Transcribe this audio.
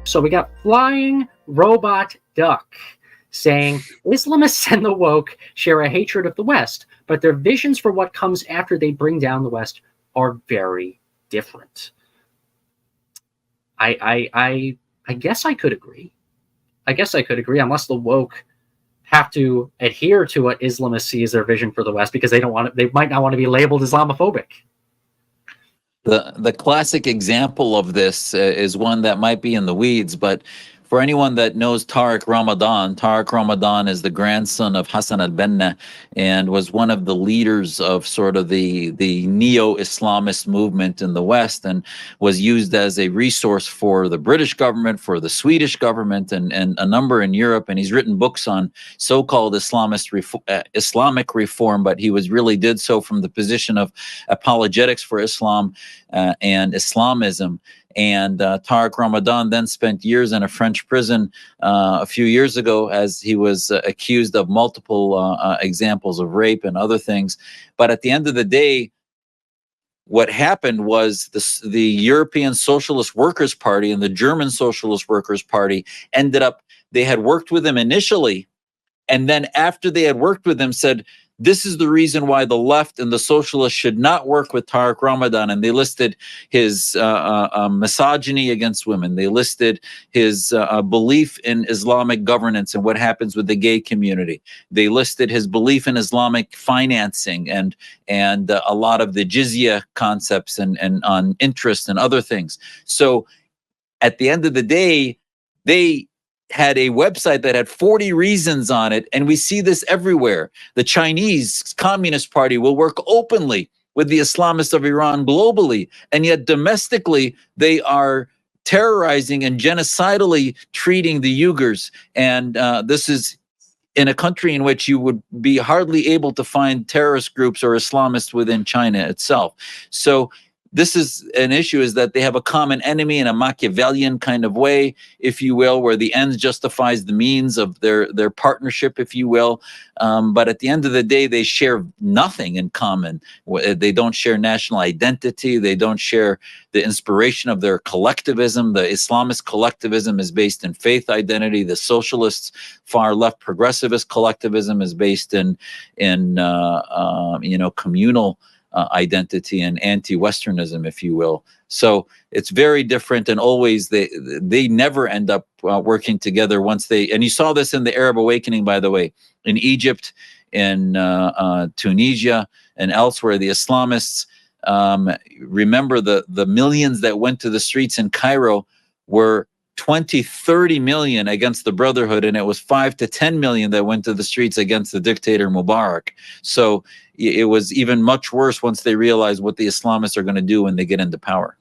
So we got Flying Robot Duck saying Islamists and the woke share a hatred of the West, but their visions for what comes after they bring down the West are very different. I guess I could agree. Unless the woke have to adhere to what Islamists see as their vision for the West because they might not want to be labeled Islamophobic. The classic example of this is one that might be in the weeds, but for anyone that knows Tariq Ramadan is the grandson of Hassan al-Banna and was one of the leaders of sort of the neo-Islamist movement in the West, and was used as a resource for the British government, for the Swedish government, and a number in Europe. And he's written books on so-called Islamic reform, but he really did so from the position of apologetics for Islam and Islamism. And Tariq Ramadan then spent years in a French prison a few years ago as he was accused of multiple examples of rape and other things. But at the end of the day, what happened was the European Socialist Workers' Party and the German Socialist Workers' Party they had worked with him initially, and then after they had worked with him said, this is the reason why the left and the socialists should not work with Tariq Ramadan. And they listed his misogyny against women. They listed his belief in Islamic governance and what happens with the gay community. They listed his belief in Islamic financing and a lot of the jizya concepts and on interest and other things. So at the end of the day, they had a website that had 40 reasons on it, and we see this everywhere. The Chinese Communist Party will work openly with the Islamists of Iran globally, and yet domestically they are terrorizing and genocidally treating the Uyghurs. And this is in a country in which you would be hardly able to find terrorist groups or Islamists within China itself. So this is an issue, is that they have a common enemy in a Machiavellian kind of way, if you will, where the ends justifies the means of their partnership, if you will. But at the end of the day, they share nothing in common. They don't share national identity. They don't share the inspiration of their collectivism. The Islamist collectivism is based in faith identity. The socialists, far left progressivist collectivism is based in communal identity and anti-Westernism, if you will. So it's very different, and always they never end up working together once and you saw this in the Arab awakening, by the way, in Egypt, in Tunisia, and elsewhere. The Islamists, remember the millions that went to the streets in Cairo were 20-30 million against the Brotherhood, and it was 5 to 10 million that went to the streets against the dictator Mubarak. So it was even much worse once they realized what the Islamists are going to do when they get into power.